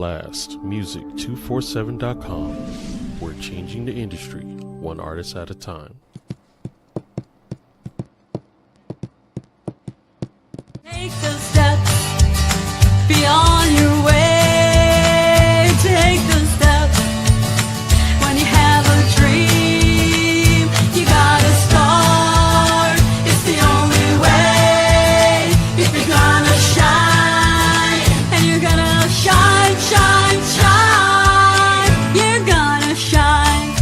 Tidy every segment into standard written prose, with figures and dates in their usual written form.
blastmusic247.com. We're changing the industry, one artist at a time. Take those steps beyond your way. Take those steps when you have a dream. You gotta start. It's the only way. If you're gonna shine, and you're gonna shine, shine, shine. You're gonna shine.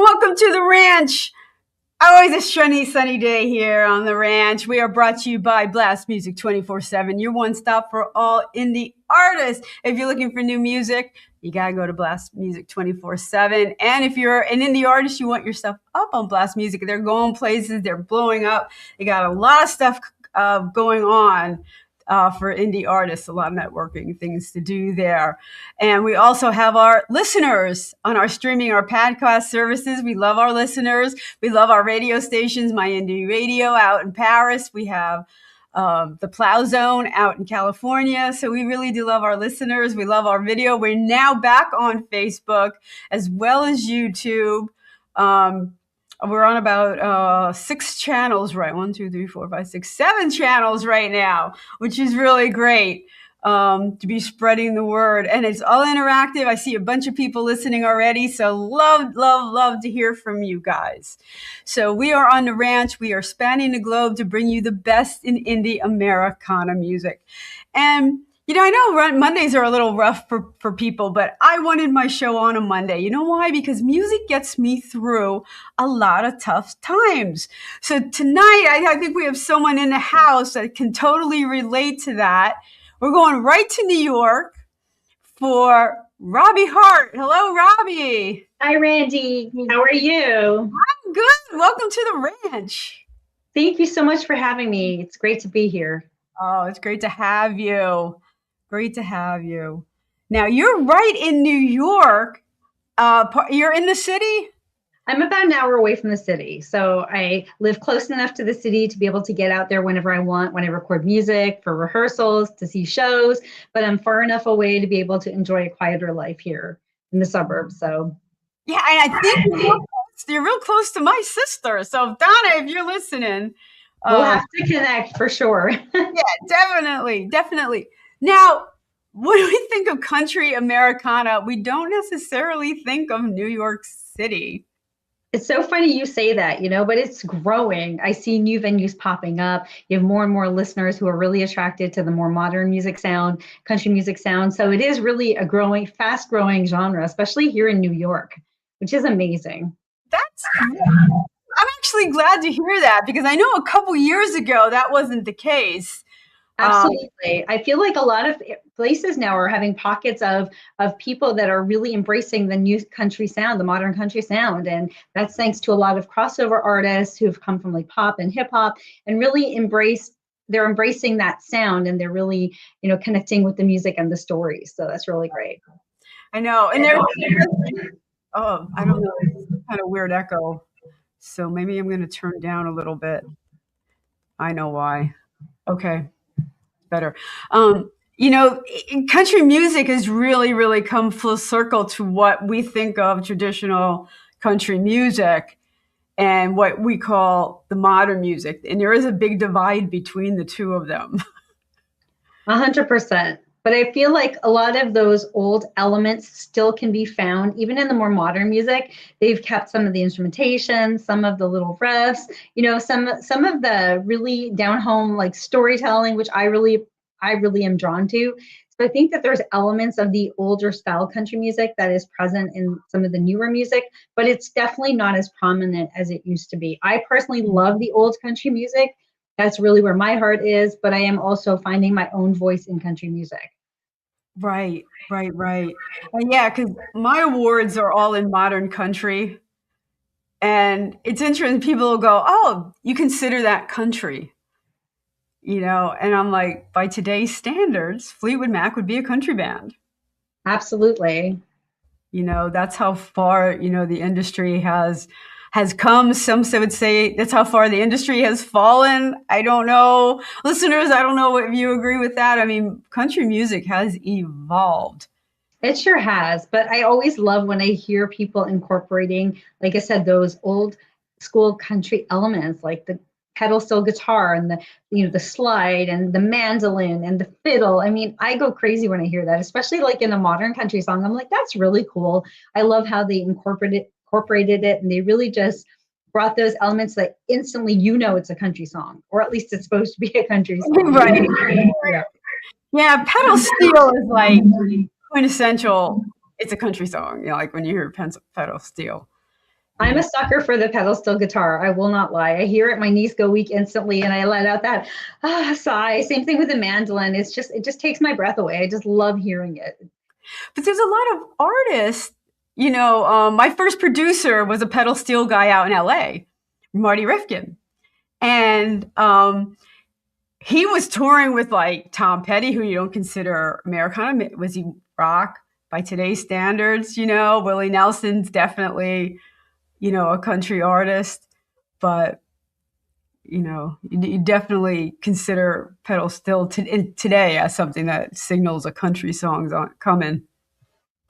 Welcome to the ranch. Always a sunny day here on the ranch. We are brought to you by Blast Music 24/7, your one stop for all indie artists. If you're looking for new music, you gotta go to Blast Music 24/7. And if you're an indie artist, you want your stuff up on Blast Music. They're going places, they're blowing up. They got a lot of stuff going on for indie artists, a lot of networking things to do there. And we also have our listeners on our streaming, our podcast services. We love our listeners. We love our radio stations, My Indie Radio out in Paris. We have the Plow Zone out in California. So we really do love our listeners. We love our video. We're now back on Facebook as well as YouTube. We're on about 6 channels, right? 1, 2, 3, 4, 5, 6, 7 channels right now, which is really great to be spreading the word. And it's all interactive. I see a bunch of people listening already. So love to hear from you guys. So we are on the ranch. We are spanning the globe to bring you the best in Indie Americana music. And you know, I know Mondays are a little rough for people, but I wanted my show on a Monday. You know why? Because music gets me through a lot of tough times. So tonight, I think we have someone in the house that can totally relate to that. We're going right to New York for Robbie Harte. Hello, Robbie. Hi, Randie. How are you? I'm good. Welcome to the ranch. Thank you so much for having me. It's great to be here. Oh, it's great to have you. Great to have you. Now, you're right in New York. You're in the city? I'm about an hour away from the city. So I live close enough to the city to be able to get out there whenever I want, when I record music, for rehearsals, to see shows. But I'm far enough away to be able to enjoy a quieter life here in the suburbs. So yeah, and I think you're real close to my sister. So Donna, if you're listening, we'll have to connect for sure. Yeah, definitely. Now, when we think of country Americana, we don't necessarily think of New York City. It's so funny you say that, but it's growing. I see new venues popping up. You have more and more listeners who are really attracted to the more modern music sound, country music sound. So it is really a fast growing genre, especially here in New York, which is amazing. I'm actually glad to hear that, because I know a couple years ago that wasn't the case. Absolutely. I feel like a lot of places now are having pockets of people that are really embracing the new country sound, the modern country sound. And that's thanks to a lot of crossover artists who've come from like pop and hip hop and really they're embracing that sound, and they're really, connecting with the music and the stories. So that's really great. I know. And I don't know, it's kind of weird echo. So maybe I'm going to turn down a little bit. I know why. Okay. Better. Country music has really come full circle to what we think of traditional country music and what we call the modern music. And there is a big divide between the two of them. 100%. But I feel like a lot of those old elements still can be found, even in the more modern music. They've kept some of the instrumentation, some of the little riffs, some of the really down home like storytelling, which I really am drawn to. So I think that there's elements of the older style country music that is present in some of the newer music, but it's definitely not as prominent as it used to be. I personally love the old country music. That's really where my heart is, but I am also finding my own voice in country music. Right. And yeah, because my awards are all in modern country. And it's interesting. People will go, oh, you consider that country, and I'm like, by today's standards, Fleetwood Mac would be a country band. Absolutely. That's how far, the industry has has come. Some would say that's how far the industry has fallen. I don't know. Listeners, I don't know if you agree with that. I mean, country music has evolved. It sure has, but I always love when I hear people incorporating, like I said, those old school country elements like the pedal steel guitar and the slide and the mandolin and the fiddle. I mean, I go crazy when I hear that, especially like in a modern country song. I'm like, that's really cool. I love how they incorporated it, and they really just brought those elements that instantly it's a country song, or at least it's supposed to be a country song. Right. Yeah. Yeah, pedal steel is like quintessential. It's a country song, like when you hear pedal steel. I'm a sucker for the pedal steel guitar. I will not lie. I hear it, my knees go weak instantly, and I let out that sigh. Same thing with the mandolin. It just takes my breath away. I just love hearing it. But there's a lot of artists. My first producer was a pedal steel guy out in LA, Marty Rifkin, and he was touring with like Tom Petty, who you don't consider Americana. Was he rock by today's standards? Willie Nelson's definitely, a country artist, but you definitely consider pedal steel today as something that signals a country song's coming.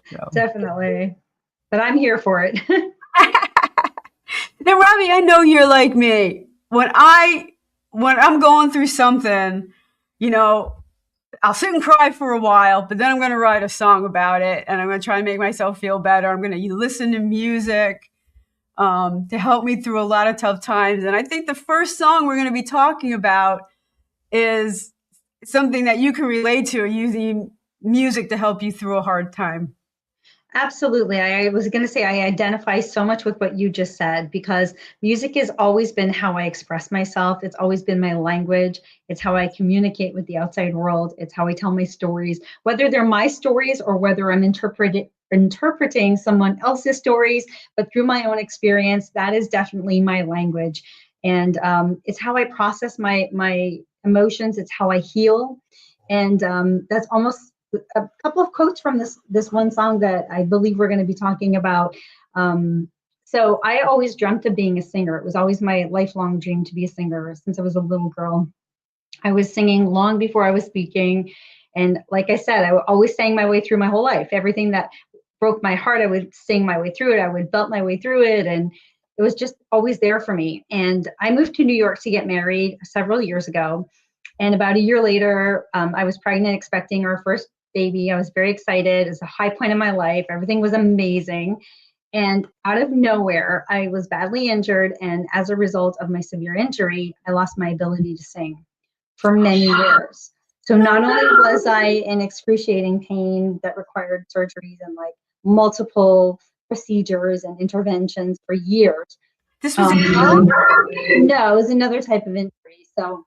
So. Definitely, but I'm here for it. Now, Robbie, I know you're like me. When I'm going through something, I'll sit and cry for a while, but then I'm going to write a song about it, and I'm going to try and make myself feel better. I'm going to listen to music to help me through a lot of tough times. And I think the first song we're going to be talking about is something that you can relate to, using music to help you through a hard time. Absolutely. I was going to say I identify so much with what you just said, because music has always been how I express myself. It's always been my language. It's how I communicate with the outside world. It's how I tell my stories, whether they're my stories or whether I'm interpreting someone else's stories, but through my own experience. That is definitely my language. And it's how I process my emotions. It's how I heal. And that's almost a couple of quotes from this one song that I believe we're going to be talking about. So I always dreamt of being a singer. It was always my lifelong dream to be a singer since I was a little girl. I was singing long before I was speaking. And like I said, I always sang my way through my whole life. Everything that broke my heart, I would sing my way through it. I would belt my way through it. And it was just always there for me. And I moved to New York to get married several years ago. And about a year later, I was pregnant, expecting our first baby. I was very excited. It was a high point in my life. Everything was amazing. And out of nowhere, I was badly injured. And as a result of my severe injury, I lost my ability to sing for many years. So not only was I in excruciating pain that required surgeries and like multiple procedures and interventions for years. This was no, it was another type of injury. So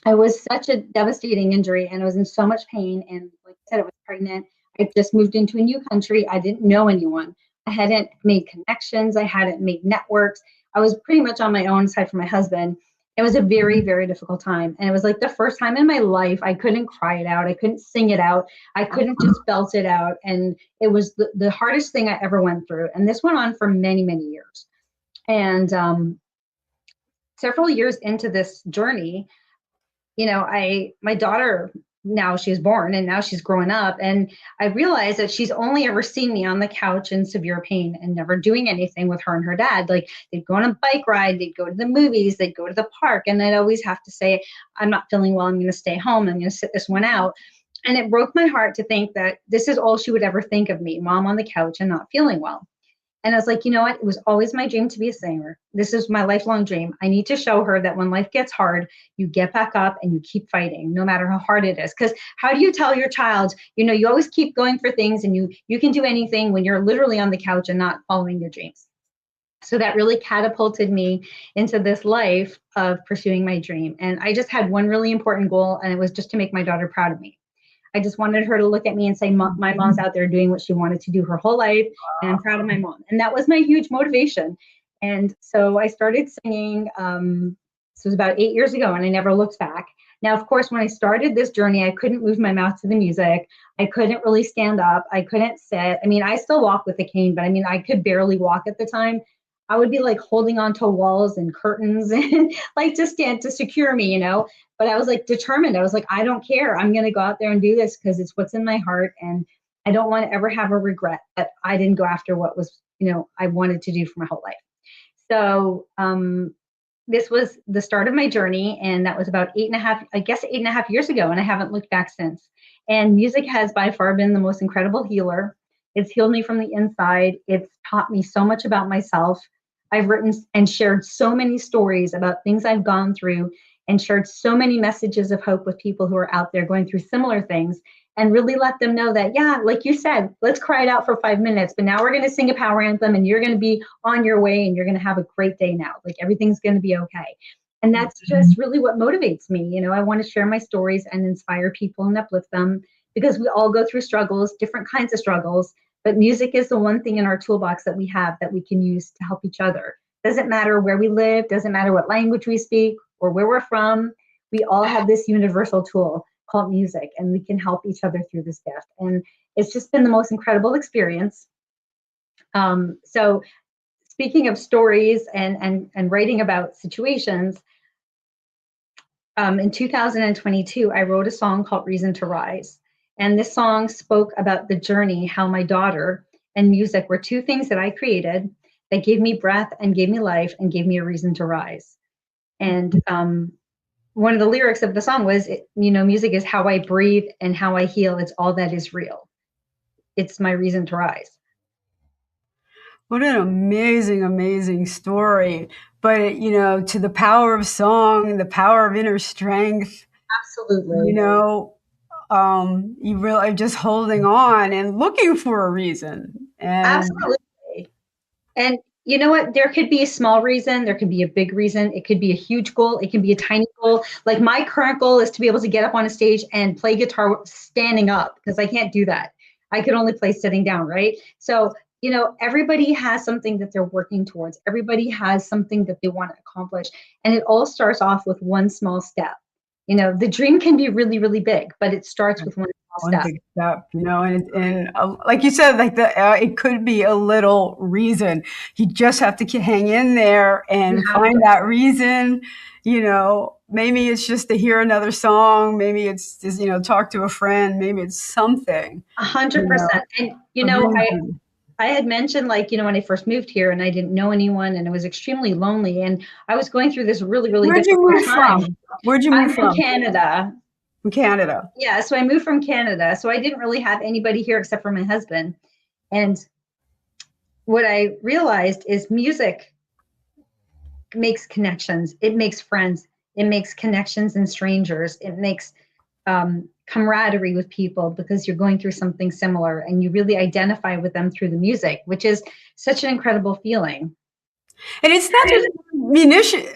I was such a devastating injury, and I was in so much pain. And like I said, I was pregnant. I just moved into a new country. I didn't know anyone. I hadn't made connections. I hadn't made networks. I was pretty much on my own, aside from my husband. It was a very, very difficult time. And it was like the first time in my life I couldn't cry it out. I couldn't sing it out. I couldn't just belt it out. And it was the hardest thing I ever went through. And this went on for many, many years. And several years into this journey, my daughter, now she's born and now she's growing up, and I realized that she's only ever seen me on the couch in severe pain and never doing anything with her and her dad. Like, they'd go on a bike ride, they'd go to the movies, they'd go to the park, and I'd always have to say, I'm not feeling well, I'm going to stay home, I'm going to sit this one out. And it broke my heart to think that this is all she would ever think of me, mom on the couch and not feeling well. And I was like, you know what? It was always my dream to be a singer. This is my lifelong dream. I need to show her that when life gets hard, you get back up and you keep fighting, no matter how hard it is. Because how do you tell your child, you always keep going for things and you can do anything when you're literally on the couch and not following your dreams? So that really catapulted me into this life of pursuing my dream. And I just had one really important goal, and it was just to make my daughter proud of me. I just wanted her to look at me and say, my mom's out there doing what she wanted to do her whole life, and I'm proud of my mom. And that was my huge motivation. And so I started singing. So it was about 8 years ago, and I never looked back. Now, of course, when I started this journey, I couldn't move my mouth to the music. I couldn't really stand up. I couldn't sit. I mean, I still walk with a cane, but I mean, I could barely walk at the time. I would be like holding onto walls and curtains and like to stand to secure me, but I was like determined. I was like, I don't care. I'm going to go out there and do this because it's what's in my heart. And I don't want to ever have a regret that I didn't go after what was, I wanted to do for my whole life. So this was the start of my journey. And that was about 8.5 years ago. And I haven't looked back since. And music has by far been the most incredible healer. It's healed me from the inside. It's taught me so much about myself. I've written and shared so many stories about things I've gone through and shared so many messages of hope with people who are out there going through similar things, and really let them know that, yeah, like you said, let's cry it out for 5 minutes, but now we're going to sing a power anthem and you're going to be on your way and you're going to have a great day now. Like everything's going to be okay. And that's just really what motivates me. I want to share my stories and inspire people and uplift them, because we all go through struggles, different kinds of struggles, but music is the one thing in our toolbox that we have that we can use to help each other. Doesn't matter where we live, doesn't matter what language we speak or where we're from. We all have this universal tool called music, and we can help each other through this gift. And it's just been the most incredible experience. So speaking of stories and writing about situations, in 2022, I wrote a song called Reason to Rise. And this song spoke about the journey, how my daughter and music were two things that I created that gave me breath and gave me life and gave me a reason to rise. And one of the lyrics of the song was, music is how I breathe and how I heal. It's all that is real. It's my reason to rise. What an amazing, amazing story. But, to the power of song, the power of inner strength, Absolutely. you really are just holding on and looking for a reason. And absolutely. And you know what? There could be a small reason. There could be a big reason. It could be a huge goal. It can be a tiny goal. Like my current goal is to be able to get up on a stage and play guitar standing up, because I can't do that. I could only play sitting down, right? So, everybody has something that they're working towards. Everybody has something that they want to accomplish. And it all starts off with one small step. The dream can be really, really big, but it starts with one small step. Big step, and like you said, like it could be a little reason. You just have to hang in there and find that reason. Maybe it's just to hear another song. Maybe it's just, talk to a friend. Maybe it's something. 100%. And, I had mentioned, when I first moved here and I didn't know anyone and it was extremely lonely, and I was going through this really, really difficult time. Where'd you move from? I'm from Canada. From Canada. Yeah, so I moved from Canada. So I didn't really have anybody here except for my husband. And what I realized is music makes connections. It makes friends. It makes connections and strangers. It makes camaraderie with people, because you're going through something similar and you really identify with them through the music, which is such an incredible feeling. And it's not just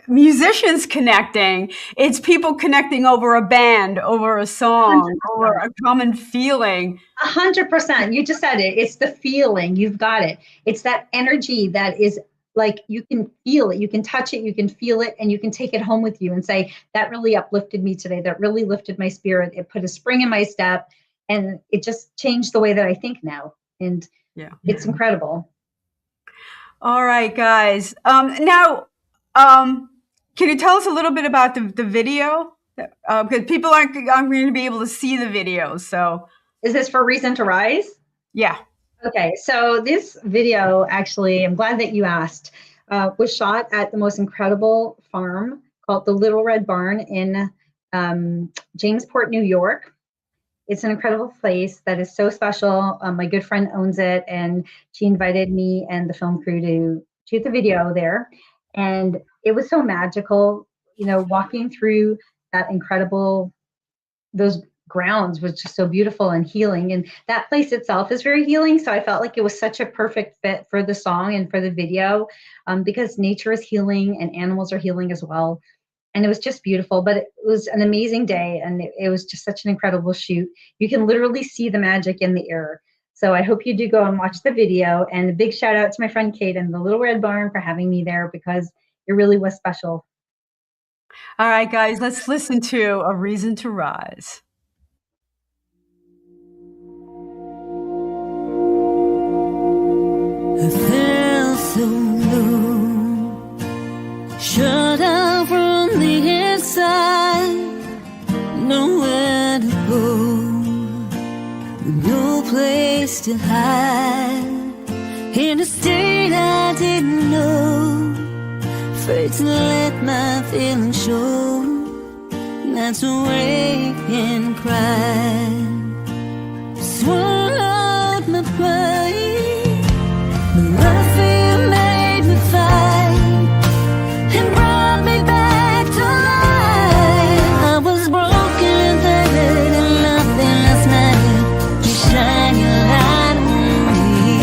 musicians connecting. It's people connecting over a band, over a song, 100%. Over a common feeling. 100%. You just said it. It's the feeling. You've got it. It's that energy that is like, you can feel it, you can touch it, you can feel it, and you can take it home with you and say, that really uplifted me today. That really lifted my spirit. It put a spring in my step, and it just changed the way that I think now. And it's incredible. All right, guys. Now, can you tell us a little bit about the video? Because people aren't going to be able to see the video. So, is this for Reason to Rise? Yeah. Okay, so this video, actually, I'm glad that you asked, was shot at the most incredible farm called the Little Red Barn in Jamesport, New York. It's an incredible place that is so special. My good friend owns it, and she invited me and the film crew to shoot the video there. And it was so magical, walking through that incredible, those grounds was just so beautiful and healing, and that place itself is very healing. So I felt like it was such a perfect fit for the song and for the video, because nature is healing and animals are healing as well. And it was just beautiful, but it was an amazing day, and it was just such an incredible shoot. You can literally see the magic in the air. So I hope you do go and watch the video, and a big shout out to my friend Kate and the Little Red Barn for having me there, because it really was special. All right, guys, let's listen to A Reason to Rise. I felt so low, shut out from the inside, nowhere to go, no place to hide, in a state I didn't know, afraid to let my feelings show, not to wake and cry, swallowed my pride, but love for you made me fight, and brought me back to life. I was broken and battered and nothing else mattered. You shine your light on me.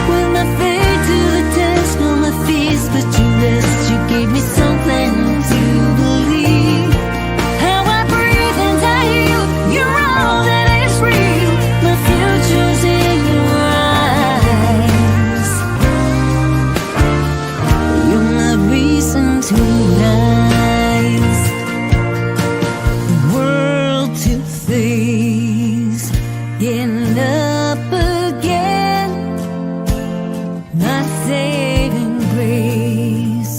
With my faith to the test, on my fears put to rest. You gave me something to believe. How I breathe and I heal. You're all that is real. My future's in your eyes. You're my reason to rise, the world to face, getting up again, my saving grace,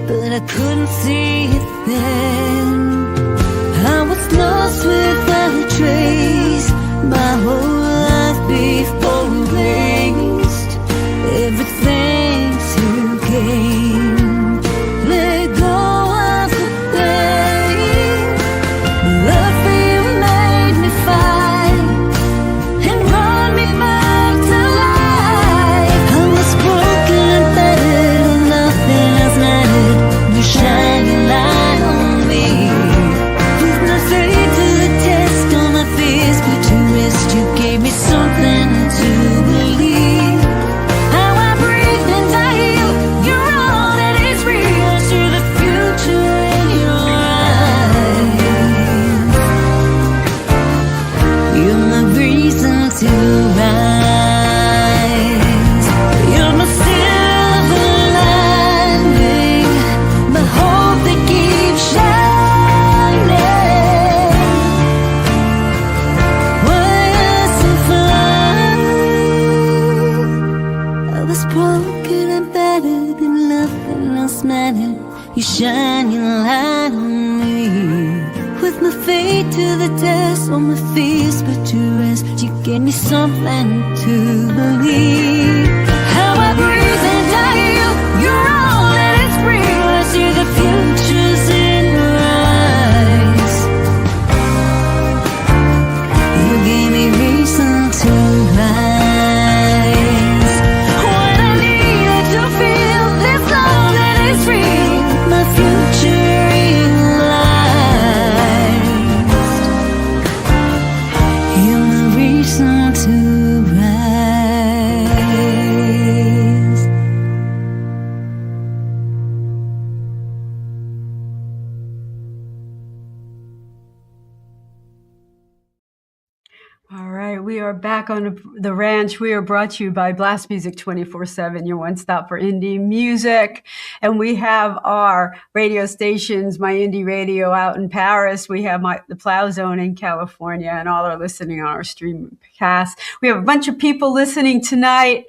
but I couldn't see it then. I was lost without a trace, my whole life before erased, everything to gain. Let go of the pain. Love for you made me fight and brought me back to life. I was broken and battered and nothing else mattered. You shine your light on me. With my faith to the test, all my fears put to rest. You gave me something to believe. How I breathe and I heal. You're all that is real. See the future in your eyes. You're my reason to rise. You're my silver lining, my hope that keeps shining. Why I so fly? I was broken and battered and nothing else mattered. You shine your light on me. With my faith to the test, all my fears put to rest. You gave me something to believe. How I breathe and I heal. You're all that is real. I see the future's in your eyes. You gave me reason to rise. When I needed to feel this love that is real, my future realized. You're my reason to rise. All right, we are back on the ranch. We are brought to you by Blast Music 24/7, your one stop for indie music. And we have our radio stations, my indie radio out in Paris. We have the Plow Zone in California, and all are listening on our streamcast. We have a bunch of people listening tonight,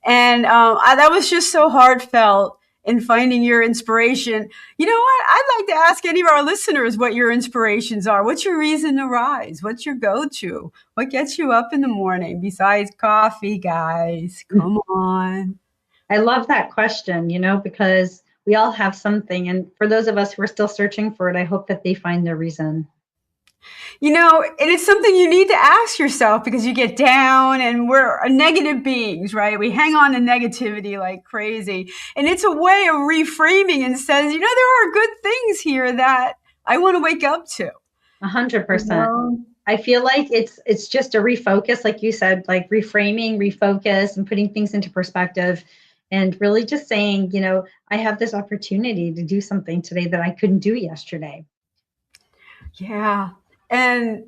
and that was just so heartfelt in finding your inspiration. You know what? I'd like to ask any of our listeners what your inspirations are. What's your reason to rise? What's your go-to? What gets you up in the morning besides coffee, guys? Come on. I love that question, because we all have something. And for those of us who are still searching for it, I hope that they find their reason. And it's something you need to ask yourself, because you get down and we're negative beings, right? We hang on to negativity like crazy. And it's a way of reframing and says, there are good things here that I want to wake up to. 100%. I feel like it's just a refocus, like you said, like reframing, refocus, and putting things into perspective, and really just saying, I have this opportunity to do something today that I couldn't do yesterday. Yeah. And,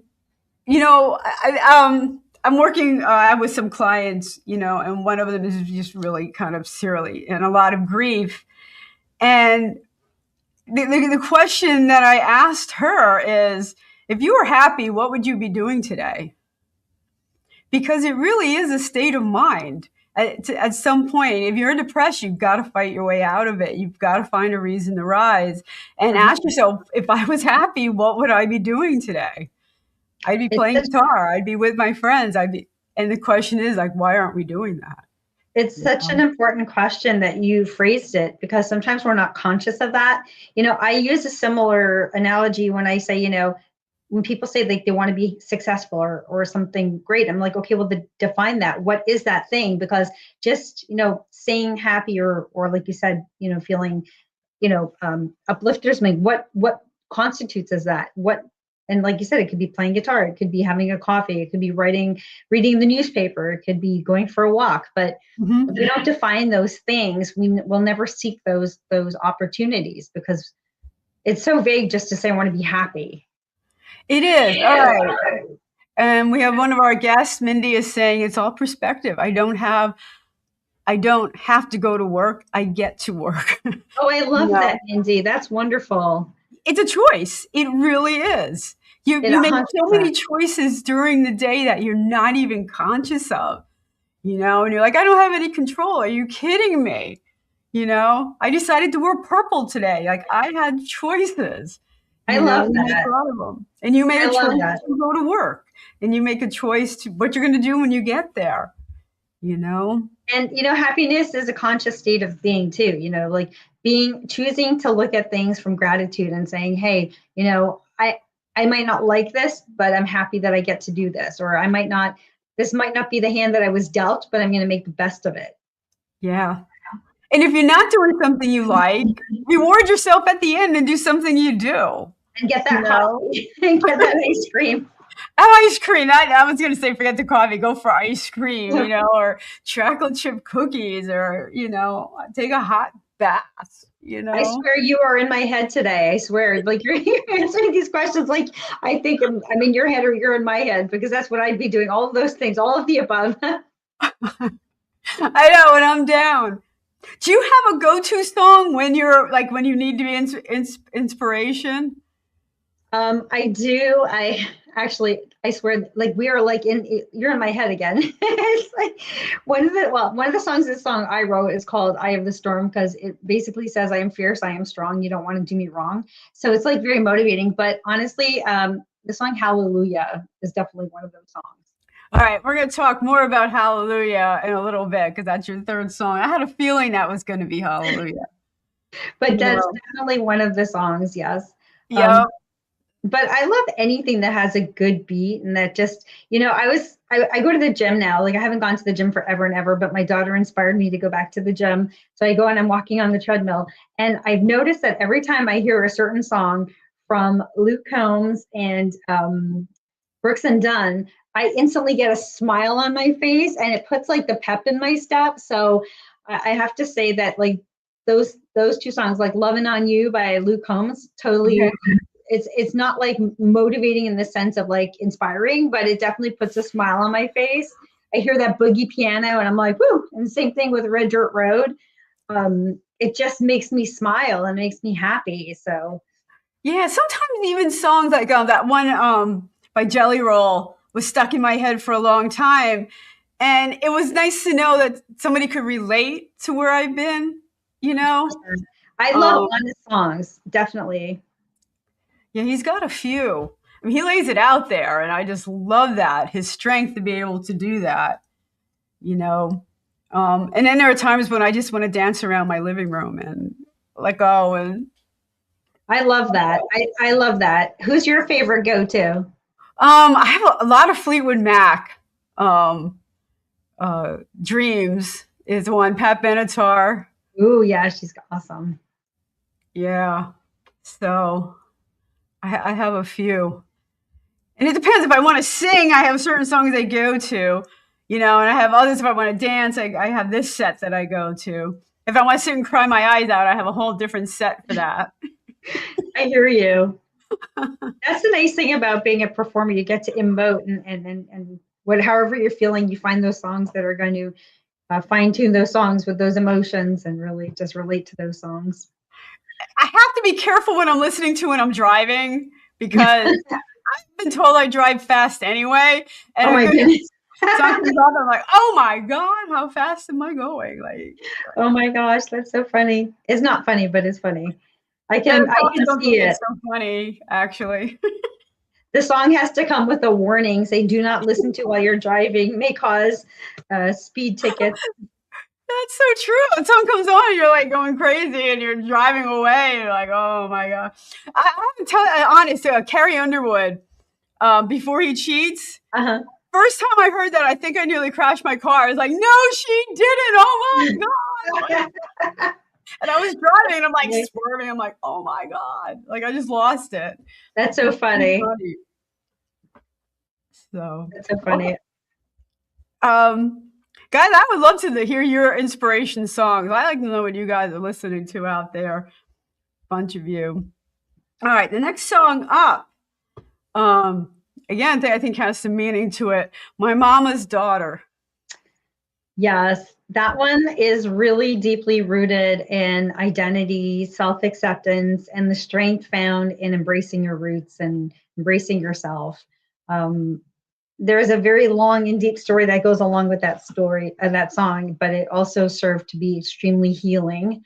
I'm working with some clients, and one of them is just really kind of surly and a lot of grief. And the question that I asked her is, if you were happy, what would you be doing today? Because it really is a state of mind. At some point, if you're depressed, you've got to fight your way out of it. You've got to find a reason to rise and ask yourself, if I was happy, what would I be doing today? I'd be playing guitar. I'd be with my friends. And the question is like, why aren't we doing that? It's such an important question that you phrased it, because sometimes we're not conscious of that. I use a similar analogy when I say, when people say like they want to be successful or something great, I'm like, okay, well, define that. What is that thing? Because just, saying happy or like you said, feeling, uplifted or something, what constitutes as that? And like you said, it could be playing guitar, it could be having a coffee, it could be reading the newspaper, it could be going for a walk. But if we don't define those things, we'll never seek those opportunities, because it's so vague just to say I want to be happy. It is. All right. And we have one of our guests, Mindy, is saying it's all perspective. I don't have to go to work. I get to work. Oh, I love that, Mindy. That's wonderful. It's a choice. It really is. You make so many choices during the day that you're not even conscious of, and you're like, I don't have any control. Are you kidding me? I decided to wear purple today. Like, I had choices. I love that. A lot of them. And you made a choice to go to work, and you make a choice to what you're going to do when you get there, And, happiness is a conscious state of being too, like choosing to look at things from gratitude and saying, hey, I might not like this, but I'm happy that I get to do this. Or this might not be the hand that I was dealt, but I'm going to make the best of it. Yeah. And if you're not doing something you like, reward yourself at the end and do something you do. And get that coffee and get that ice cream. Oh, ice cream. I was going to say, forget the coffee, go for ice cream, or chocolate chip cookies, or, take a hot bath, I swear you are in my head today. I swear, like you're answering these questions. Like I think I'm in your head or you're in my head, because that's what I'd be doing. All of those things, all of the above. I know, when I'm down. Do you have a go-to song when you need to be inspiration? I do. I swear, like we are like you're in my head again. It's like one of the songs, this song I wrote is called Eye of the Storm, because it basically says, I am fierce, I am strong, you don't want to do me wrong. So it's like very motivating. But honestly, the song Hallelujah is definitely one of those songs. All right, we're going to talk more about Hallelujah in a little bit, because that's your third song. I had a feeling that was going to be Hallelujah. But that's definitely one of the songs, yes. Yeah. But I love anything that has a good beat, and that just, I go to the gym now. Like I haven't gone to the gym forever and ever, but my daughter inspired me to go back to the gym. So I go and I'm walking on the treadmill, and I've noticed that every time I hear a certain song from Luke Combs and Brooks and Dunn, I instantly get a smile on my face, and it puts like the pep in my step. So I have to say that like those two songs, like Lovin' on You by Luke Combs, totally. Okay. It's not like motivating in the sense of like inspiring, but it definitely puts a smile on my face. I hear that boogie piano and I'm like, woo. And the same thing with Red Dirt Road. It just makes me smile and makes me happy. So yeah, sometimes even songs like that one by Jelly Roll was stuck in my head for a long time. And it was nice to know that somebody could relate to where I've been, I love honest songs, definitely. Yeah, he's got a few. I mean, he lays it out there, and I just love that, his strength to be able to do that, And then there are times when I just want to dance around my living room and let go. And I love that. I love that. Who's your favorite go-to? I have a lot of Fleetwood Mac. Dreams is one. Pat Benatar. Ooh, yeah, she's awesome. Yeah. So I have a few. And it depends. If I want to sing, I have certain songs I go to, and I have others. If I want to dance, I have this set that I go to. If I want to sit and cry my eyes out, I have a whole different set for that. I hear you. That's the nice thing about being a performer. You get to emote and however you're feeling, you find those songs that are going to fine tune those songs with those emotions and really just relate to those songs. I have to be careful when I'm listening to when I'm driving, because I've been told I drive fast anyway. And oh my goodness. Song comes on, I'm like, oh my God, how fast am I going? Like, Oh my gosh, that's so funny. It's not funny, but it's funny. I yeah, can the I songs can don't see think it. it's so funny, actually. The song has to come with a warning, say do not listen to while you're driving, may cause speed tickets. That's so true. The song comes on, and you're like going crazy, and you're driving away. You're like, oh my God. I have to tell you, honest, Carrie Underwood, before he cheats, Uh-huh. first time I heard that, I think I nearly crashed my car. I was like, no, she didn't. Oh my God. And I was driving, and I'm like swerving. I'm like, oh my God. Like, I just lost it. That's so funny. So, That's so okay. funny. Guys, I would love to hear your inspiration songs. I like to know what you guys are listening to out there. Bunch of you. All right, the next song up. Again, I think has some meaning to it. My Mama's Daughter. Yes, that one is really deeply rooted in identity, self-acceptance, and the strength found in embracing your roots and embracing yourself. There's a very long and deep story that goes along with that story, that song, but it also served to be extremely healing.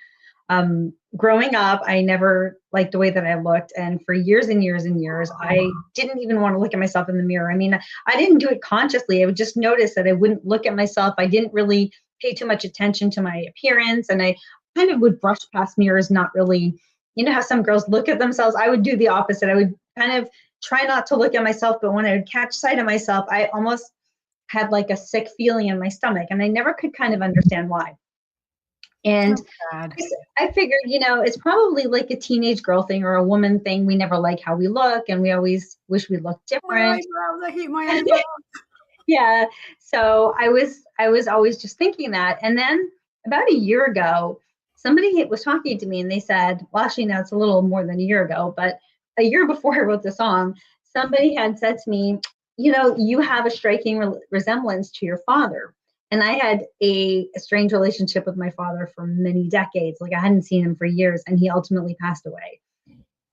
Growing up, I never liked the way that I looked. And for years and years and years, I didn't even want to look at myself in the mirror. I mean, I didn't do it consciously. I would just notice that I wouldn't look at myself. I didn't really pay too much attention to my appearance. And I kind of would brush past mirrors, not really, you know how some girls look at themselves? I would do the opposite. I would kind of try not to look at myself, but when I would catch sight of myself, I almost had like a sick feeling in my stomach. And I never could kind of understand why. And I figured, you know, it's probably like a teenage girl thing or a woman thing. We never like how we look, and we always wish we looked different. I hate my eyebrows. Yeah. So I was always just thinking that. And then about a year ago, somebody was talking to me and they said, well, actually, now it's a little more than a year ago, but a year before I wrote the song, somebody had said to me, you know, you have a striking resemblance to your father. And I had a strange relationship with my father for many decades. Like I hadn't seen him for years, and he ultimately passed away.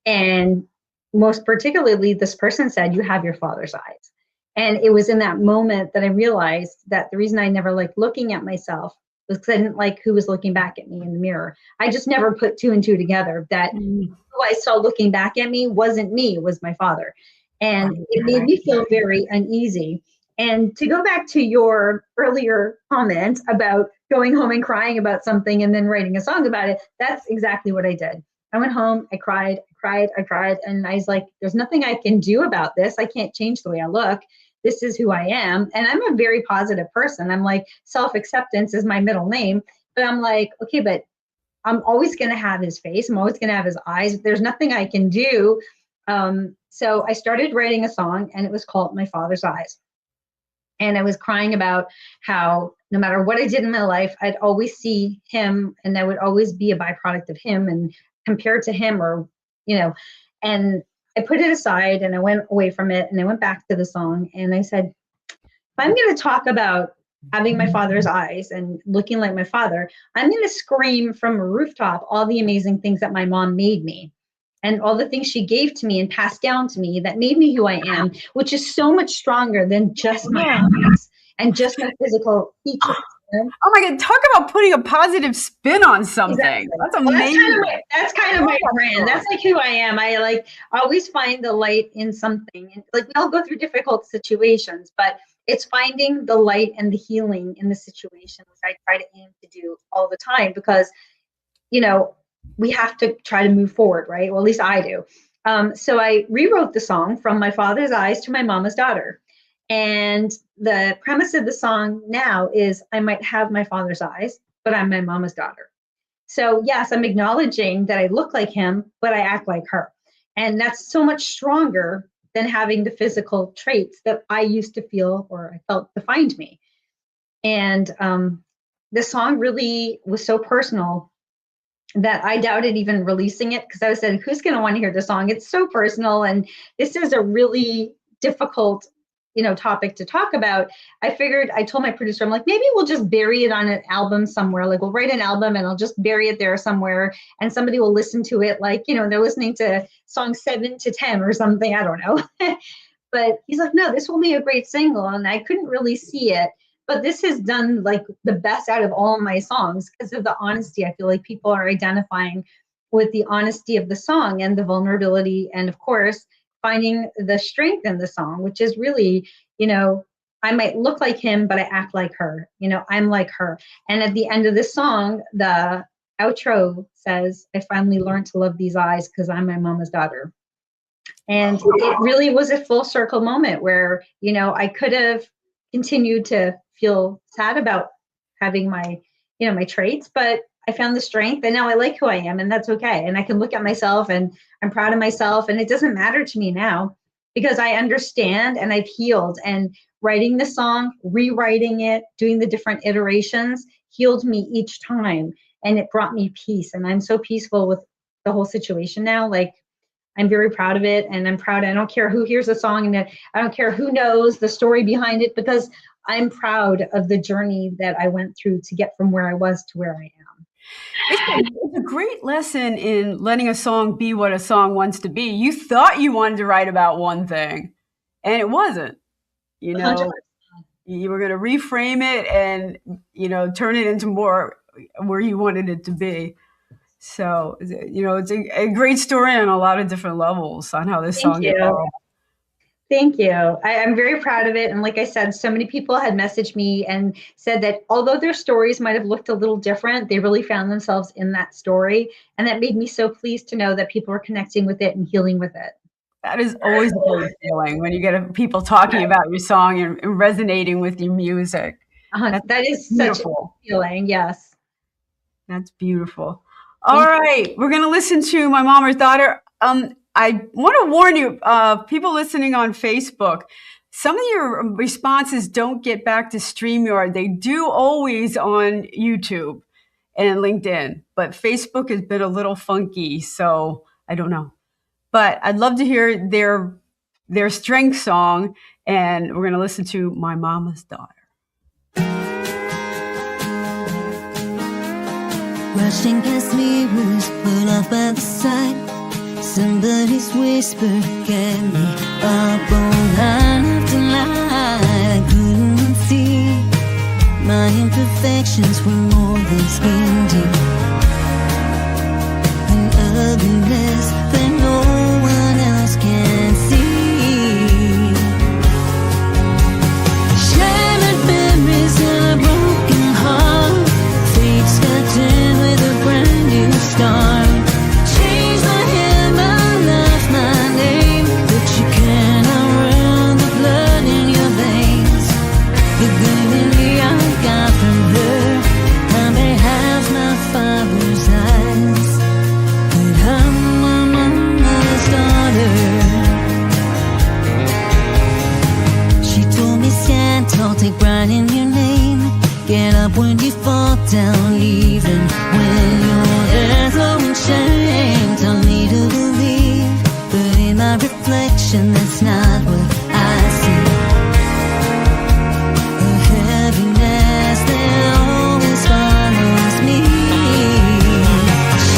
And most particularly, this person said, you have your father's eyes. And it was in that moment that I realized that the reason I never liked looking at myself was because I didn't like who was looking back at me in the mirror. I just never put two and two together that who I saw looking back at me wasn't me, it was my father. And it made me feel very uneasy. And to go back to your earlier comment about going home and crying about something and then writing a song about it, that's exactly what I did. I went home, I cried, and I was like, there's nothing I can do about this. I can't change the way I look. This is who I am. And I'm a very positive person. I'm like, self-acceptance is my middle name. But I'm like, okay, but I'm always going to have his face. I'm always going to have his eyes. There's nothing I can do. So I started writing a song, and it was called My Father's Eyes. And I was crying about how no matter what I did in my life, I'd always see him, and I would always be a byproduct of him and compared to him, or, you know, and I put it aside and I went away from it, and I went back to the song, and I said, if I'm going to talk about having my father's eyes and looking like my father, I'm going to scream from a rooftop all the amazing things that my mom made me. And all the things she gave to me and passed down to me that made me who I am, which is so much stronger than just my eyes and just my physical features. Oh my God, talk about putting a positive spin on something. Exactly. That's amazing. Well, that's kind of my brand. That's like who I am. I always find the light in something. And like we all go through difficult situations, but it's finding the light and the healing in the situations I try to aim to do all the time, because, you know, we have to try to move forward, right? Well, at least I do. So I rewrote the song from My Father's Eyes to My Mama's Daughter. And the premise of the song now is I might have my father's eyes, but I'm my mama's daughter. So yes, I'm acknowledging that I look like him, but I act like her. And that's so much stronger than having the physical traits that I used to feel or I felt defined me. And the song really was so personal that I doubted even releasing it, because I said, who's going to want to hear the song? It's so personal. And this is a really difficult, you know, topic to talk about. I told my producer, I'm like, maybe we'll just bury it on an album somewhere. Like we'll write an album and I'll just bury it there somewhere. And somebody will listen to it like, you know, they're listening to song 7 to 10 or something. I don't know. But he's like, no, this will be a great single. And I couldn't really see it. But this has done like the best out of all of my songs because of the honesty. I feel like people are identifying with the honesty of the song and the vulnerability. And of course, finding the strength in the song, which is really, I might look like him, but I act like her. I'm like her. And at the end of this song, the outro says, I finally learned to love these eyes because I'm my mama's daughter. And it really was a full circle moment where, I could have continued to feel sad about having my, my traits, but I found the strength and now I like who I am and that's okay. And I can look at myself and I'm proud of myself and it doesn't matter to me now because I understand and I've healed, and writing the song, rewriting it, doing the different iterations healed me each time and it brought me peace. And I'm so peaceful with the whole situation now. Like, I'm very proud of it and I'm proud. I don't care who hears the song and I don't care who knows the story behind it because I'm proud of the journey that I went through to get from where I was to where I am. It's a great lesson in letting a song be what a song wants to be. You thought you wanted to write about one thing and it wasn't, 100%. You were going to reframe it and, turn it into more where you wanted it to be. So, it's a great story on a lot of different levels on how this song evolved. Thank you. I'm very proud of it. And like I said, so many people had messaged me and said that although their stories might have looked a little different, they really found themselves in that story. And that made me so pleased to know that people are connecting with it and healing with it. That is always a great feeling when you get people talking about your song and resonating with your music. That is such a feeling. Yes. That's beautiful. All right. We're going to listen to My Mama's Daughter. I want to warn you, people listening on Facebook, some of your responses don't get back to StreamYard. They do always on YouTube and LinkedIn, but Facebook has been a little funky, so I don't know. But I'd love to hear their strength song, and we're going to listen to My Mama's Daughter. Rushing past mirrors, pulled off by the side. Somebody's whisper kept me up all night after night. I couldn't see my imperfections were more than skin deep, an ugliness that no one else can see. Shattered memories and a broken heart. Fate's got in with a brand new start. Take pride in your name. Get up when you fall down, even when you're there throwing shame. Tell me to believe, but in my reflection, that's not what I see. A heaviness that always follows me.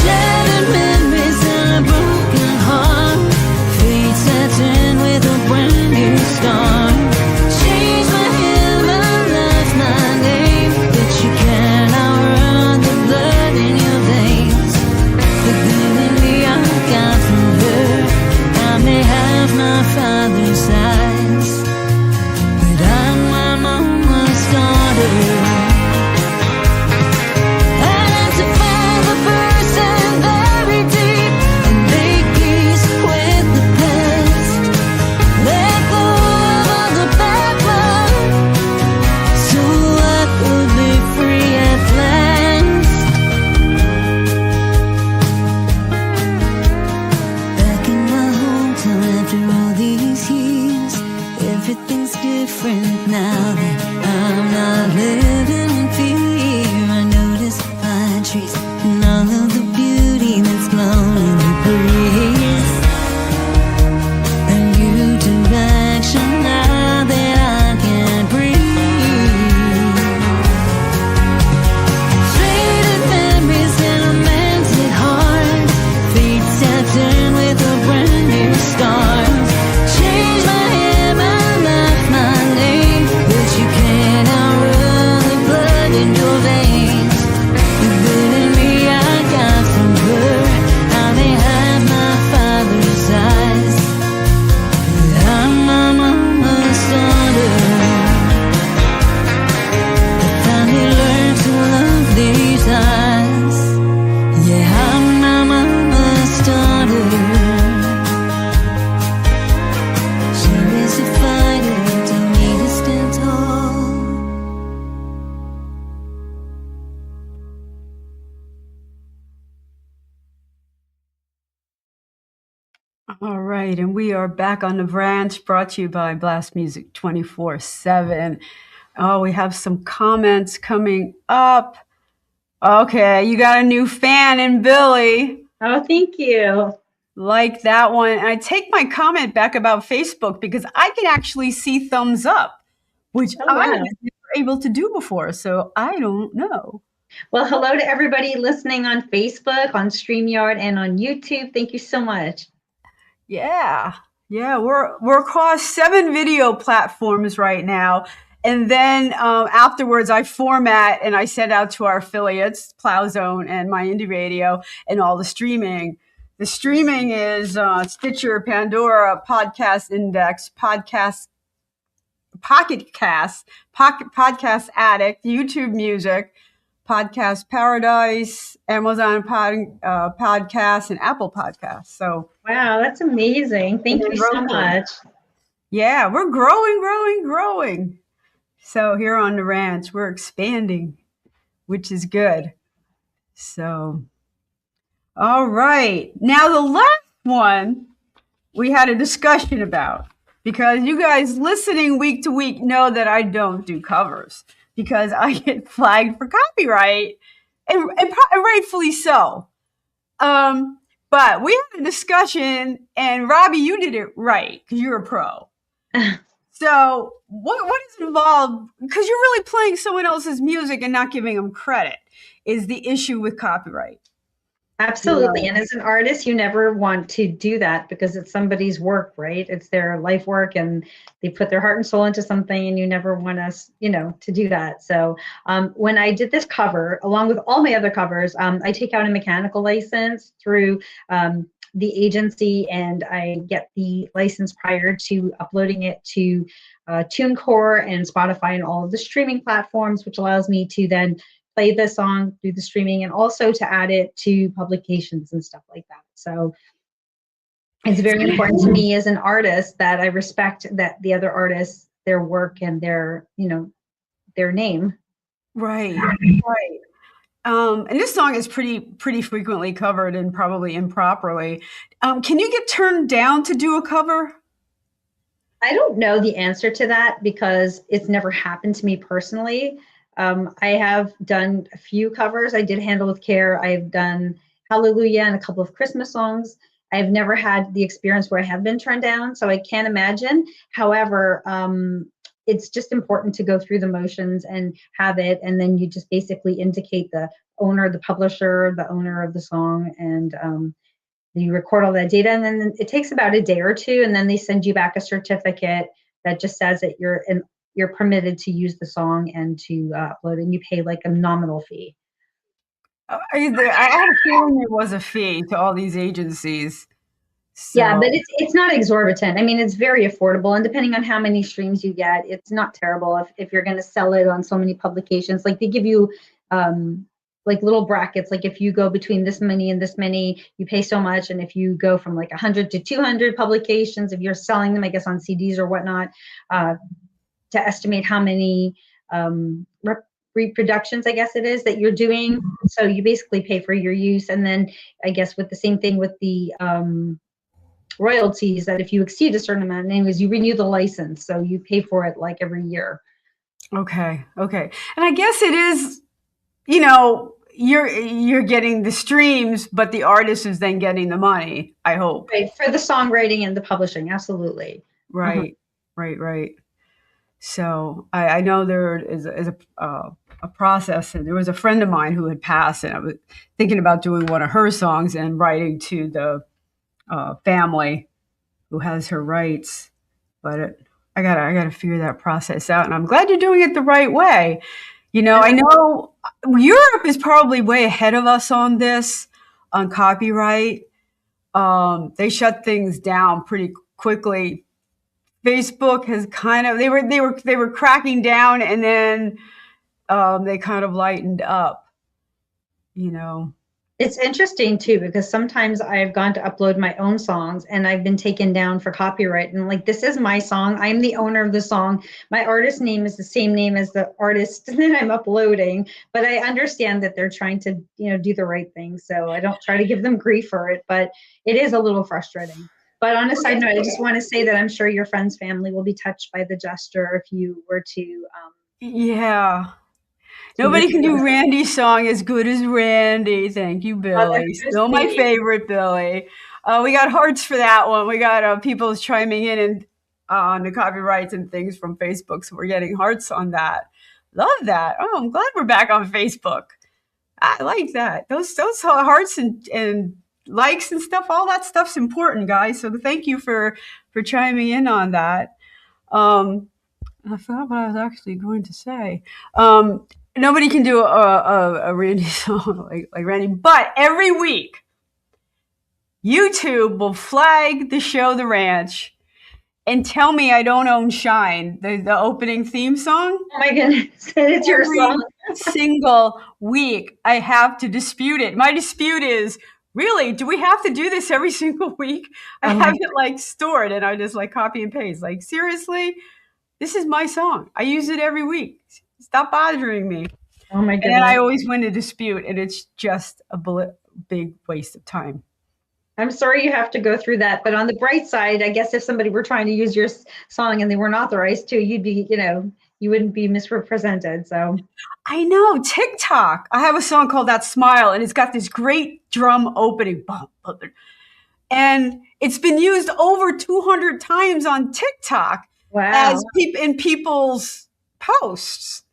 Shattered memories and a broken heart. Fate sets in with a brand new start. My father's eyes, but I'm my mama's daughter. Identify the person very deep and make peace with the past. Let go of all the bad blood, so I could be free at last. Back in my hometown after all these years, everything's different now that I'm not living in fear. I notice pine trees and all of the beauty that's blown in the breeze. A new direction now that I can't breathe. Faded memories and a melted heart. Fate steps in with a brand new start. Change my hair, right, and we are back on the branch, brought to you by Blast Music 24/7. Oh, we have some comments coming up. Okay, you got a new fan in Billy. Oh, thank you. Like that one. And I take my comment back about Facebook because I can actually see thumbs up, which Oh, I wow. was never able to do before. So I don't know. Well, hello to everybody listening on Facebook, on StreamYard, and on YouTube. Thank you so much. Yeah. Yeah, we're across 7 video platforms right now. And then afterwards, I format and I send out to our affiliates, Plow Zone and My Indie Radio, and all the streaming. The streaming is Stitcher, Pandora, Podcast Index, Pocket Cast, Podcast Addict, YouTube Music, Podcast Paradise, Amazon Podcasts, and Apple Podcasts. So, Wow, that's amazing. Thank you so much. yeah, we're growing. So here on the ranch, we're expanding, which is good. So, all right. Now the last one we had a discussion about, because you guys listening week to week know that I don't do covers because I get flagged for copyright, and rightfully so. But we had a discussion, and Robbie, you did it right because you're a pro. So what is involved? Because you're really playing someone else's music and not giving them credit is the issue with copyright. Absolutely. And as an artist, you never want to do that because it's somebody's work, right? It's their life work and they put their heart and soul into something, and you never want us, to do that. So when I did this cover, along with all my other covers, I take out a mechanical license through the agency, and I get the license prior to uploading it to TuneCore and Spotify and all of the streaming platforms, which allows me to then play the song through the streaming and also to add it to publications and stuff like that. So it's very important to me as an artist that I respect that the other artists, their work and their name. Right. And this song is pretty frequently covered and probably improperly. Can you get turned down to do a cover? I don't know the answer to that because it's never happened to me personally. I have done a few covers. I did Handle with Care. I've done Hallelujah and a couple of Christmas songs. I've never had the experience where I have been turned down, so I can't imagine. However, it's just important to go through the motions and have it, and then you just basically indicate the owner, the publisher, the owner of the song, and you record all that data, and then it takes about a day or two, and then they send you back a certificate that just says that you're permitted to use the song and to upload, and you pay like a nominal fee. I had a feeling there was a fee to all these agencies. So. Yeah, but it's not exorbitant. I mean, it's very affordable, and depending on how many streams you get, it's not terrible if you're going to sell it on so many publications. Like they give you like little brackets, like if you go between this many and this many, you pay so much, and if you go from like 100 to 200 publications, if you're selling them, I guess on CDs or whatnot, to estimate how many reproductions, I guess it is, that you're doing. So you basically pay for your use, and then I guess with the same thing with the royalties, that if you exceed a certain amount, anyways, you renew the license, so you pay for it like every year. Okay, and I guess it is, you're getting the streams, but the artist is then getting the money, I hope. Right, for the songwriting and the publishing, absolutely. Right, right. So I know there is a process, and there was a friend of mine who had passed, and I was thinking about doing one of her songs and writing to the family who has her rights, but I gotta figure that process out, and I'm glad you're doing it the right way. I know Europe is probably way ahead of us on this, on copyright. They shut things down pretty quickly. Facebook has kind of they were cracking down, and then they kind of lightened up. It's interesting too, because sometimes I've gone to upload my own songs and I've been taken down for copyright, and like, this is my song, I'm the owner of the song, my artist name is the same name as the artist that I'm uploading, but I understand that they're trying to do the right thing, so I don't try to give them grief for it, but it is a little frustrating. But on a side note, I just want to say that I'm sure your friend's family will be touched by the gesture if you were to. Yeah. Nobody can do Randie's song as good as Randie. Thank you, Billy. Still my favorite, Billy. We got hearts for that one. We got people chiming in and on the copyrights and things from Facebook, so we're getting hearts on that. Love that. Oh, I'm glad we're back on Facebook. I like that. Those hearts and likes and stuff. All that stuff's important, guys. So thank you for chiming in on that. I forgot what I was actually going to say. Nobody can do a Randie song like Randie, but every week, YouTube will flag the show The Ranch and tell me I don't own Shine, the opening theme song. Oh my goodness, it's your song. Single week, I have to dispute it. My dispute is, really, do we have to do this every single week? I have it like stored and I just like copy and paste. Like, seriously? This is my song. I use it every week. Stop bothering me. Oh my goodness. And I always win a dispute, and it's just a big waste of time. I'm sorry you have to go through that, but on the bright side, I guess if somebody were trying to use your song and they weren't authorized to, you'd be, you wouldn't be misrepresented. So I know, TikTok. I have a song called That Smile, and it's got this great drum opening. And it's been used over 200 times on TikTok. Wow. As in people's posts,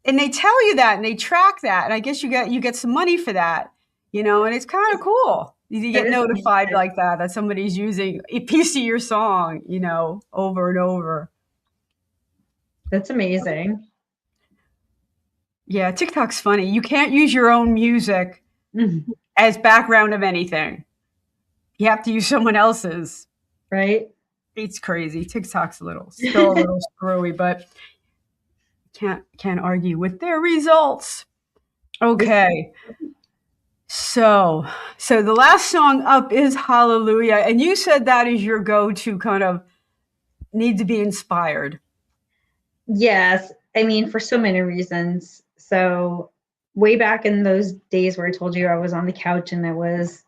and they tell you that, and they track that, and I guess you get some money for that, and it's kind of cool. You get notified like that somebody's using a piece of your song, over and over. That's amazing. Yeah, TikTok's funny. You can't use your own music as background of anything. You have to use someone else's. Right. It's crazy. TikTok's still a little screwy, but can't argue with their results. Okay. So the last song up is Hallelujah. And you said that is your go-to kind of need to be inspired. Yes. I mean, for so many reasons. So way back in those days where I told you I was on the couch and I was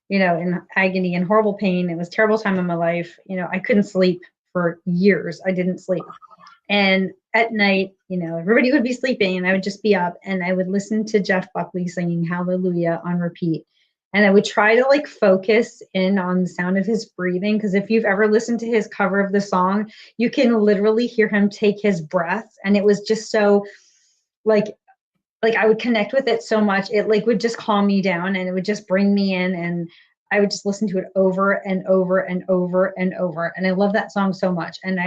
in agony and horrible pain. It was a terrible time in my life. I couldn't sleep for years. I didn't sleep. And at night, everybody would be sleeping and I would just be up and I would listen to Jeff Buckley singing Hallelujah on repeat. And I would try to focus in on the sound of his breathing. Because if you've ever listened to his cover of the song, you can literally hear him take his breath. And it was just so I would connect with it so much. It would just calm me down and it would just bring me in and I would just listen to it over and over and over and over. And I love that song so much. And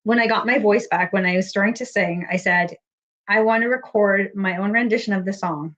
when I got my voice back, when I was starting to sing, I said, I want to record my own rendition of the song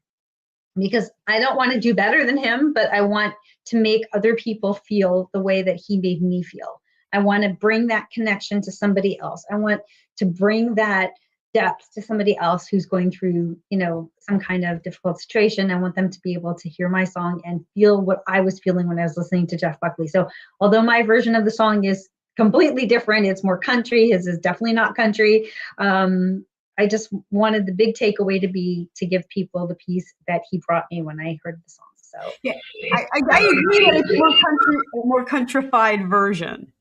because I don't want to do better than him, but I want to make other people feel the way that he made me feel. I want to bring that connection to somebody else. I want to bring that depth to somebody else who's going through, some kind of difficult situation. I want them to be able to hear my song and feel what I was feeling when I was listening to Jeff Buckley. So although my version of the song is completely different, it's more country, his is definitely not country. I just wanted the big takeaway to give people the peace that he brought me when I heard the song. So yeah, I agree that it's a more countrified version.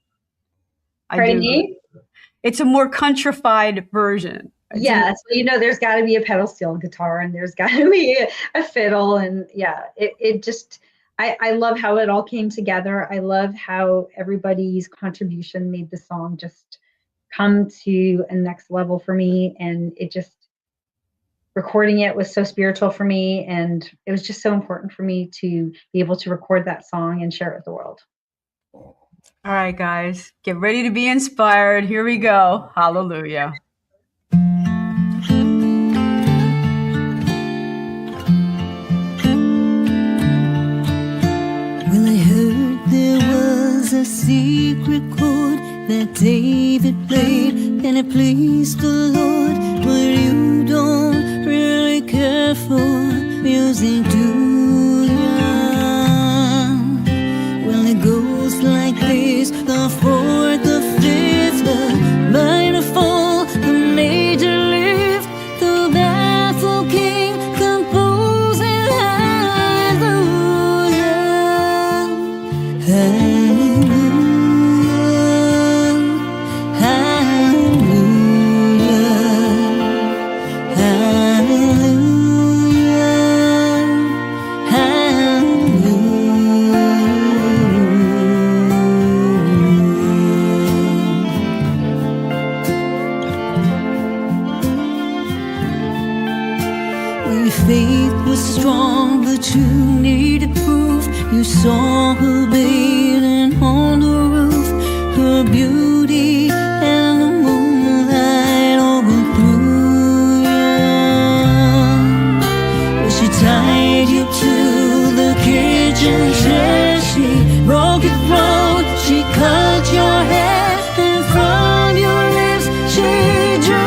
Pardon me? It's a more countrified version. Yes, there's got to be a pedal steel guitar and there's got to be a fiddle and it just I love how it all came together. I love how everybody's contribution made the song just come to a next level for me, and it just recording it was so spiritual for me, and it was just so important for me to be able to record that song and share it with the world. All right, guys, get ready to be inspired. Here we go. Hallelujah. Well, I heard there was a secret chord that David played, and it pleased the Lord. But you don't really care for music, do ya? Well, it goes like this: the fourth, the fifth, the minor fall, the major lift, the baffled king composing hallelujah, hallelujah. faith was strong, but you needed proof. You saw her bathing on the roof, her beauty and the moonlight overthrew you. But she tied you to the kitchen chair, she broke your throat, she cut your hair, and from your lips she drew you.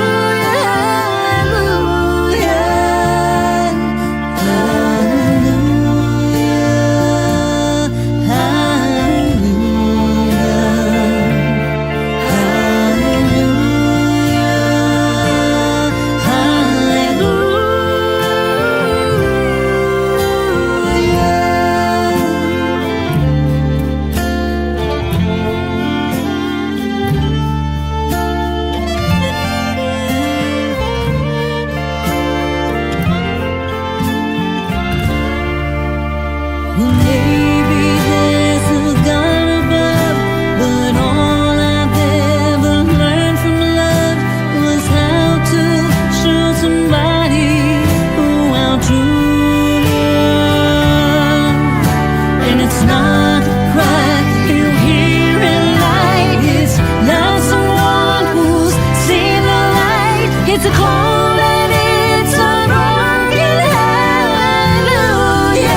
It's a cold and it's a broken hallelujah,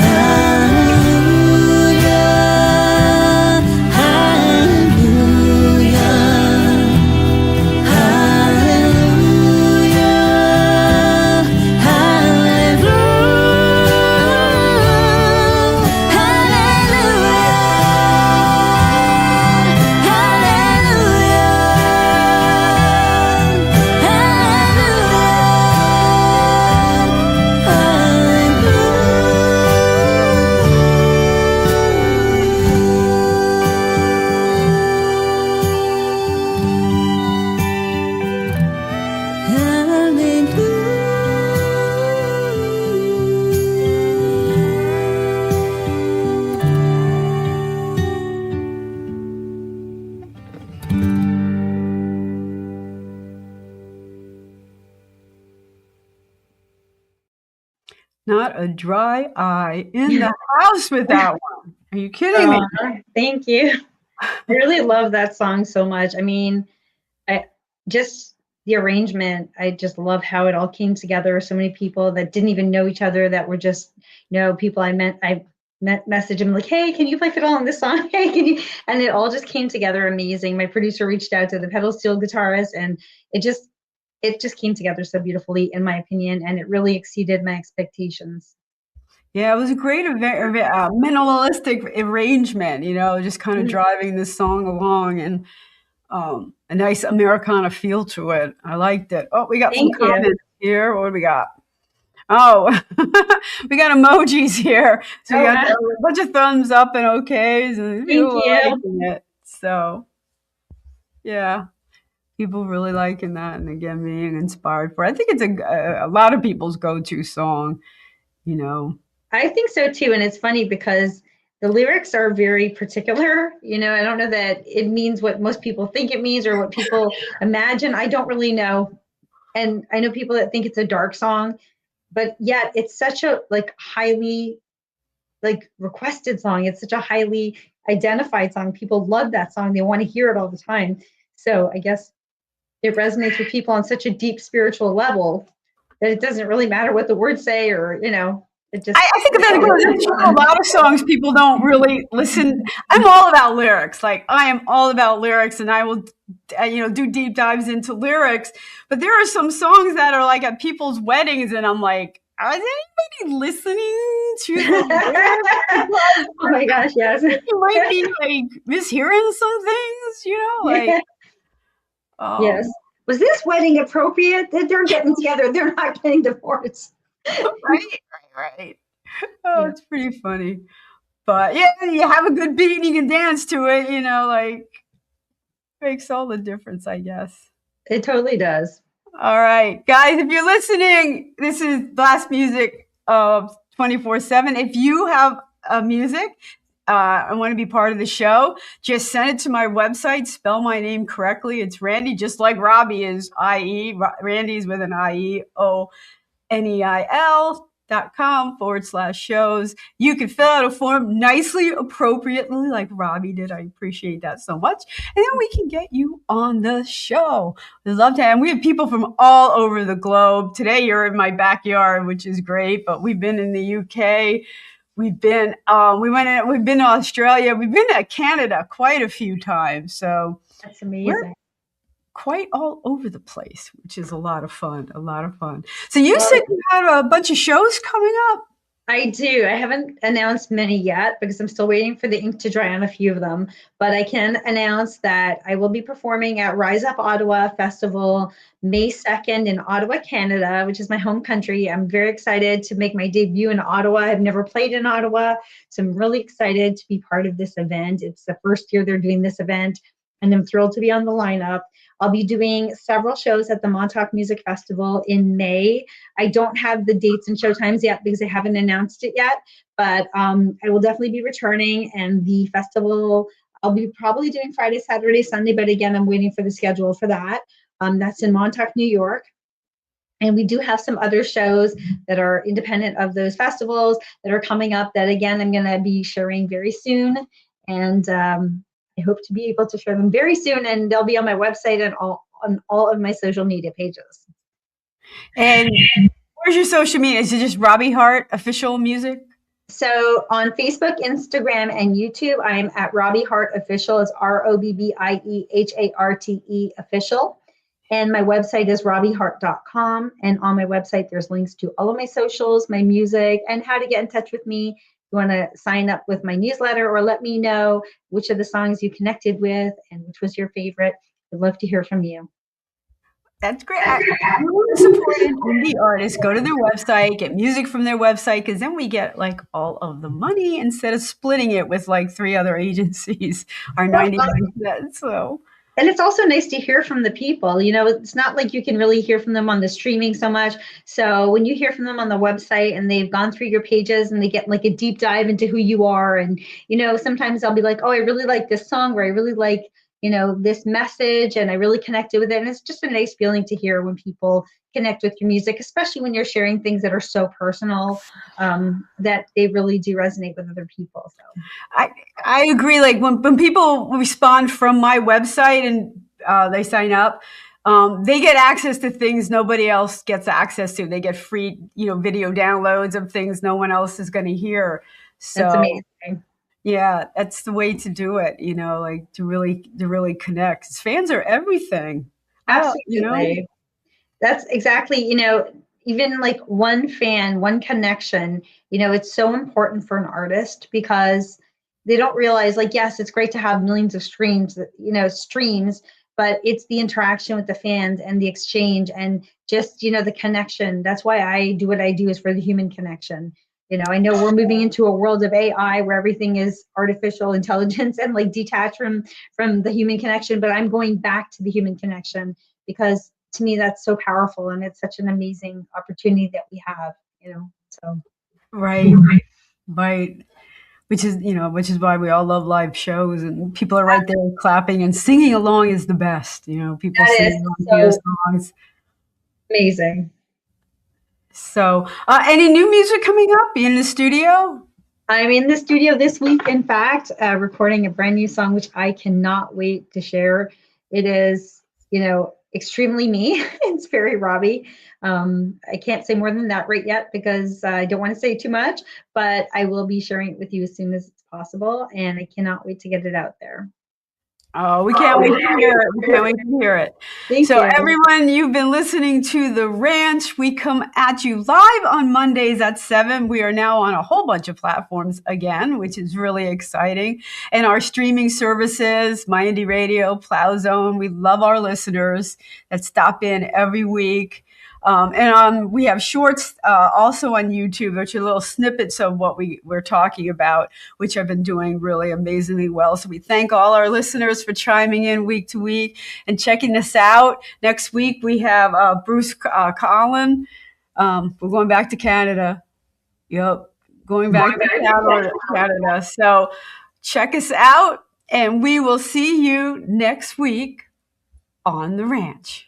hallelujah, hallelujah, hallelujah, Not a dry eye in the house with that one. Are you kidding me? Thank you. I really love that song so much. I mean, I just the arrangement, I just love how it all came together. So many people that didn't even know each other, that were just, people I messaged them like, hey, can you play fiddle on this song? Hey, can you? And it all just came together amazing. My producer reached out to the pedal steel guitarist, and it just came together so beautifully, in my opinion, and it really exceeded my expectations. Yeah, it was a great minimalistic arrangement, just kind of driving this song along, and a nice Americana feel to it. I liked it. Oh, we got some Thank you. comments here. What do we got? Oh, we got emojis here. So we got a bunch of thumbs up and okays, and people are liking it. So, yeah, people really liking that, and again, being inspired for. I think it's a lot of people's go-to song, I think so too, and it's funny because the lyrics are very particular. I don't know that it means what most people think it means or what people imagine. I don't really know. And I know people that think it's a dark song, but yet it's such a highly requested song. It's such a highly identified song. People love that song. They want to hear it all the time. So I guess it resonates with people on such a deep spiritual level that it doesn't really matter what the words say, or it just. I think that goes a lot of songs people don't really listen. I'm all about lyrics. Like, I am all about lyrics, and I will, do deep dives into lyrics. But there are some songs that are like at people's weddings, and I'm like, is anybody listening to the lyrics? Oh my gosh, yes. You might be mishearing some things, Yes. Was this wedding appropriate? They're getting together. They're not getting divorced. Right. Oh, it's pretty funny. But yeah, you have a good beat and you can dance to it, makes all the difference, I guess. It totally does. All right, guys, if you're listening, this is Blast Music 24/7. If you have music I want to be part of the show, just send it to my website. Spell my name correctly. It's Randie, just like Robbie is IE. Randie's with an IEONEIL.com/shows. You can fill out a form nicely, appropriately, like Robbie did. I appreciate that so much. And then we can get you on the show. We'd love to. And we have people from all over the globe. Today you're in my backyard, which is great, but we've been in the UK. We've been we've been to Australia. We've been to Canada quite a few times. So That's amazing. Quite all over the place, which is a lot of fun. So you said you had a bunch of shows coming up? I do. I haven't announced many yet because I'm still waiting for the ink to dry on a few of them. But I can announce that I will be performing at Rise Up Ottawa Festival May 2nd in Ottawa, Canada, which is my home country. I'm very excited to make my debut in Ottawa. I've never played in Ottawa, so I'm really excited to be part of this event. It's the first year they're doing this event, and I'm thrilled to be on the lineup. I'll be doing several shows at the Montauk Music Festival in May. I don't have the dates and show times yet because I haven't announced it yet, but I will definitely be returning. And the festival, I'll be probably doing Friday, Saturday, Sunday, but again, I'm waiting for the schedule for that. That's in Montauk, New York. And we do have some other shows that are independent of those festivals that are coming up that, again, I'm going to be sharing very soon. And I hope to be able to share them very soon, and they'll be on my website and on all of my social media pages. And where's your social media? Is it just Robbie Harte Official Music? So on Facebook, Instagram, and YouTube, I am at Robbie Harte Official. It's ROBBIEHARTE Official. And my website is robbieharte.com. And on my website, there's links to all of my socials, my music, and how to get in touch with me. You want to sign up with my newsletter or let me know which of the songs you connected with and which was your favorite. I'd love to hear from you. That's great. I want to support indie artists. Go to their website, get music from their website, because then we get like all of the money instead of splitting it with like 3 other agencies, our 99%. So. And it's also nice to hear from the people. You know, it's not like you can really hear from them on the streaming so much. So when you hear from them on the website and they've gone through your pages and they get like a deep dive into who you are. And, you know, sometimes I'll be like, oh, I really like this song, or I really like, you know, this message, and I really connected with it. And it's just a nice feeling to hear when people connect with your music, especially when you're sharing things that are so personal, that they really do resonate with other people. So I agree. Like when people respond from my website and they sign up, they get access to things nobody else gets access to. They get free, you know, video downloads of things no one else is going to hear. So that's amazing. Yeah, that's the way to do it, you know, like to really connect. 'Cause fans are everything. Absolutely. You know? That's exactly, you know, even like one fan, one connection, you know, it's so important for an artist because they don't realize, like, yes, it's great to have millions of streams, but it's the interaction with the fans and the exchange and just, you know, the connection. That's why I do what I do, is for the human connection. You know, I know we're moving into a world of AI where everything is artificial intelligence and like detached from the human connection, but I'm going back to the human connection because to me that's so powerful and it's such an amazing opportunity that we have, you know. So right. Which is why we all love live shows, and people are right there clapping and singing along is the best. You know, people sing along to your songs. Amazing. So, any new music coming up? You in the studio? I'm in the studio this week, in fact, recording a brand new song, which I cannot wait to share. It is, you know, extremely me. It's very Robbie. I can't say more than that right yet because I don't want to say too much, but I will be sharing it with you as soon as it's possible, and I cannot wait to get it out there. Oh, we can't wait to hear it. We can't wait to hear it. Thank you. Everyone, you've been listening to The Ranch. We come at you live on Mondays at 7. We are now on a whole bunch of platforms again, which is really exciting. And our streaming services, My Indie Radio, Plow Zone. We love our listeners that stop in every week. And we have shorts also on YouTube, which are little snippets of what we're talking about, which have been doing really amazingly well. So we thank all our listeners for chiming in week to week and checking us out. Next week, we have Bruce Collin. We're going back to Canada. Yep. going back to Canada. So check us out, and we will see you next week on the ranch.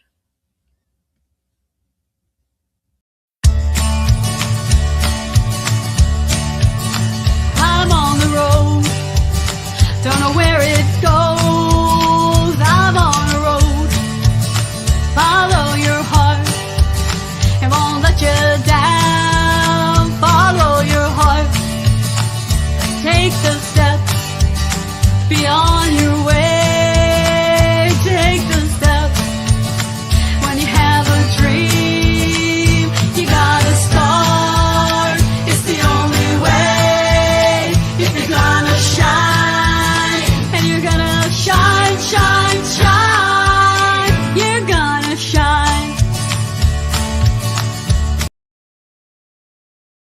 I'm on the road, don't know where it goes. I'm on the road, follow your heart, it won't let you down. Follow your heart, take the steps beyond